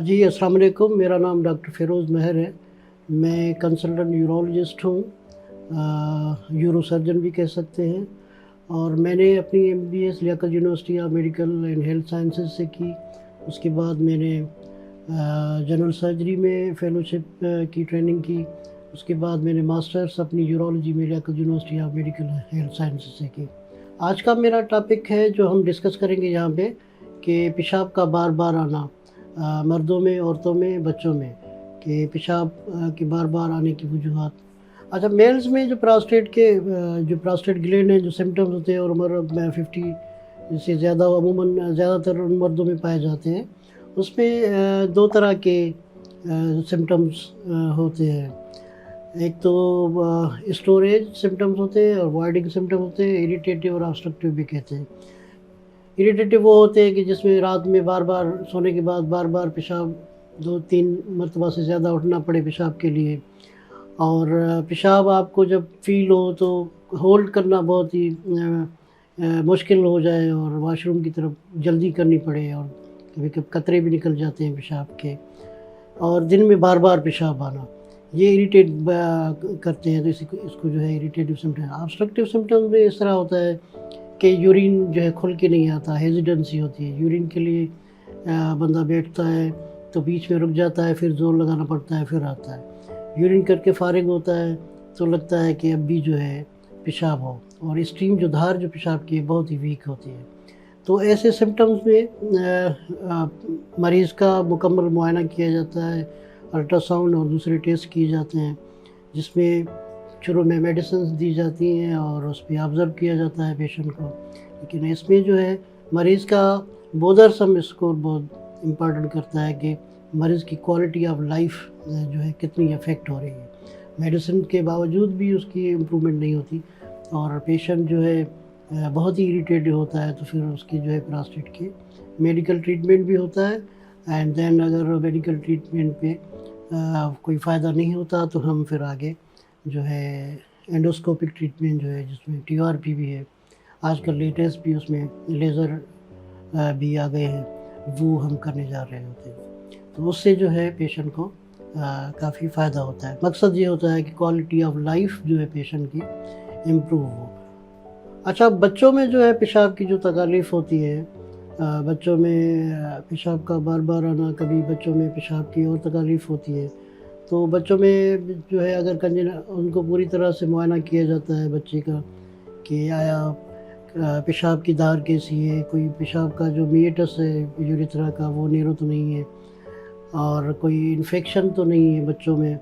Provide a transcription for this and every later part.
جی السلام علیکم، میرا نام ڈاکٹر فیروز مہر ہے۔ میں کنسلٹنٹ یورولوجسٹ ہوں، یورو سرجن بھی کہہ سکتے ہیں، اور میں نے اپنی MBS Liaquat university of medical and health sciences سے کی۔ اس کے بعد میں نے جنرل سرجری میں فیلوشپ کی ٹریننگ کی۔ اس کے بعد میں نے ماسٹرس اپنی یورولوجی میں Liaquat university of medical health sciences سے کی۔ آج کا میرا ٹاپک ہے جو ہم ڈسکس کریں گے یہاں پہ، کہ پیشاب کا بار بار آنا، مردوں میں، عورتوں میں، بچوں میں، کہ پیشاب کے بار بار آنے کی وجوہات۔ اچھا، میلز میں جو پراسٹیٹ گلینڈ ہیں، جو سمٹمز ہوتے ہیں، اور عمر 50 سے زیادہ عموماً زیادہ تر ان مردوں میں پائے جاتے ہیں، اس میں دو طرح کے سمٹمز ہوتے ہیں۔ ایک تو اسٹوریج سمٹمز ہوتے ہیں اور وائڈنگ سمٹمز ہوتے ہیں، اریٹیٹیو اور آبسٹرکٹیو بھی کہتے ہیں۔ اریٹیٹیو وہ ہوتے ہیں کہ جس میں رات میں بار بار سونے کے بعد بار بار پیشاب 2-3 مرتبہ سے زیادہ اٹھنا پڑے پیشاب کے لیے، اور پیشاب آپ کو جب فیل ہو تو ہولڈ کرنا بہت ہی مشکل ہو جائے، اور واش روم کی طرف جلدی کرنی پڑے، اور کبھی کبھی قطرے بھی نکل جاتے ہیں پیشاب کے، اور دن میں بار بار پیشاب آنا، یہ اریٹیٹ کرتے ہیں، تو اس کو جو ہے اریٹیٹیو سمٹم۔ آبسٹرکٹیو سمٹم میں اس طرح ہوتا ہے کہ یورین جو ہے کھل کے نہیں آتا، ہیزیڈنسی ہوتی ہے یورین کے لیے۔ بندہ بیٹھتا ہے تو بیچ میں رک جاتا ہے، پھر زور لگانا پڑتا ہے، پھر آتا ہے۔ یورین کر کے فارغ ہوتا ہے تو لگتا ہے کہ اب بھی جو ہے پیشاب ہو، اور اسٹیم جو دھار جو پیشاب کی ہے بہت ہی ویک ہوتی ہے۔ تو ایسے سمٹمز میں مریض کا مکمل معائنہ کیا جاتا ہے، الٹرا ساؤنڈ اور دوسرے ٹیسٹ کیے جاتے ہیں، جس میں شروع میں میڈیسنز دی جاتی ہیں اور اس پہ آبزرو کیا جاتا ہے پیشنٹ کو۔ لیکن اس میں جو ہے مریض کا بودر سم اسکور بہت امپارٹنٹ کرتا ہے، کہ مریض کی کوالٹی آف لائف جو ہے کتنی افیکٹ ہو رہی ہے۔ میڈیسن کے باوجود بھی اس کی امپرومنٹ نہیں ہوتی، اور پیشنٹ جو ہے بہت ہی اریٹیڈ ہوتا ہے، تو پھر اس کی جو ہے پراسٹیٹ کے میڈیکل ٹریٹمنٹ بھی ہوتا ہے، اینڈ دین اگر میڈیکل ٹریٹمنٹ پہ کوئی فائدہ نہیں ہوتا تو ہم پھر آگے جو ہے اینڈوسکوپک ٹریٹمنٹ جو ہے، جس میں TRP بھی ہے، آج کل لیٹسٹ بھی اس میں لیزر بھی آ گئے ہیں، وہ ہم کرنے جا رہے ہوتے ہیں۔ تو اس سے جو ہے پیشنٹ کو کافی فائدہ ہوتا ہے۔ مقصد یہ ہوتا ہے کہ کوالٹی آف لائف جو ہے پیشنٹ کی امپروو ہو۔ اچھا، بچوں میں جو ہے پیشاب کی جو تکالیف ہوتی ہے، بچوں میں پیشاب کا بار بار آنا، کبھی بچوں میں پیشاب کی اور تکالیف ہوتی ہے، تو بچوں میں جو ہے اگر ان کو پوری طرح سے معائنہ کیا جاتا ہے بچے کا، کہ آیا پیشاب کی دھار کیسی ہے، کوئی پیشاب کا جو میٹس ہے یوریتھرا کا وہ نیرو تو نہیں ہے، اور کوئی انفیکشن تو نہیں ہے بچوں میں۔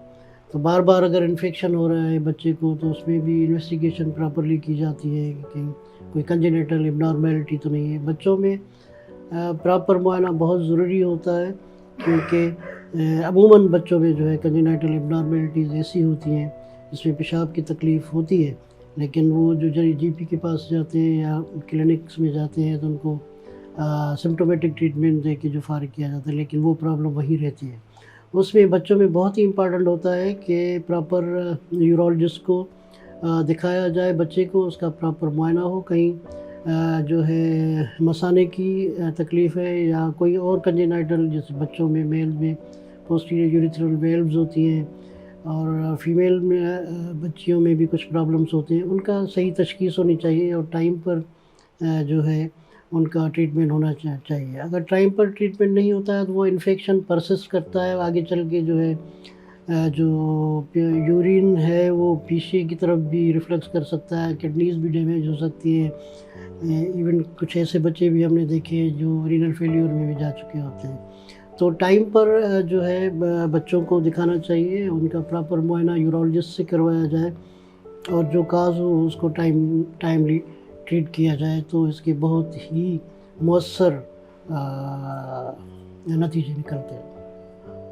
تو بار بار اگر انفیکشن ہو رہا ہے بچے کو، تو اس میں بھی انویسٹیگیشن پراپرلی کی جاتی ہے کہ کوئی کنجنیٹل ابنارمیلٹی تو نہیں ہے۔ بچوں میں پراپر معائنہ بہت ضروری ہوتا ہے، کیونکہ عموماً بچوں میں جو ہے کنجنیٹل ابنارمیلٹیز ایسی ہوتی ہیں جس میں پیشاب کی تکلیف ہوتی ہے، لیکن وہ جو GP کے پاس جاتے ہیں یا کلینکس میں جاتے ہیں تو ان کو سمپٹومیٹک ٹریٹمنٹ دے کے جو فارغ کیا جاتا ہے، لیکن وہ پرابلم وہی رہتی ہے۔ اس میں بچوں میں بہت ہی امپارٹنٹ ہوتا ہے کہ پراپر یورولوجسٹ کو دکھایا جائے بچے کو، اس کا پراپر معائنہ ہو، کہیں جو ہے مثانے کی تکلیف ہے یا کوئی اور کنجنائٹل، جیسے بچوں میں میل میں پوسٹیریور یوریتھرل ویلوز ہوتی ہیں، اور فیمیل میں بچیوں میں بھی کچھ پرابلمس ہوتے ہیں، ان کا صحیح تشخیص ہونی چاہیے، اور ٹائم پر جو ہے ان کا ٹریٹمنٹ ہونا چاہیے۔ اگر ٹائم پر ٹریٹمنٹ نہیں ہوتا ہے تو وہ انفیکشن پرسسٹ کرتا ہے، آگے چل کے جو ہے جو یورین ہے وہ پیشے کی طرف بھی ریفلیکس کر سکتا ہے، کڈنیز بھی ڈیمیج ہو سکتی ہے۔ ایون کچھ ایسے بچے بھی ہم نے دیکھے جو رینل فیلیور میں بھی جا چکے ہوتے ہیں۔ تو ٹائم پر جو ہے بچوں کو دکھانا چاہیے، ان کا پراپر معائنہ یورولوجسٹ سے کروایا جائے، اور جو کاز ہو اس کو ٹائملی ٹریٹ کیا جائے، تو اس کے بہت ہی مؤثر نتیجے نکلتے ہیں۔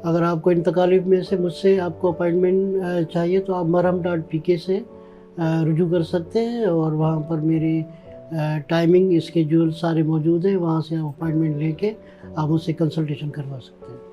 اگر آپ کو ان تکالیف میں سے مجھ سے آپ کو اپائنٹمنٹ چاہیے تو آپ مرہم.pk سے رجوع کر سکتے ہیں، اور وہاں پر میری ٹائمنگ اسکیجول سارے موجود ہیں، وہاں سے آپ اپائنٹمنٹ لے کے آپ مجھ سے کنسلٹیشن کروا سکتے ہیں۔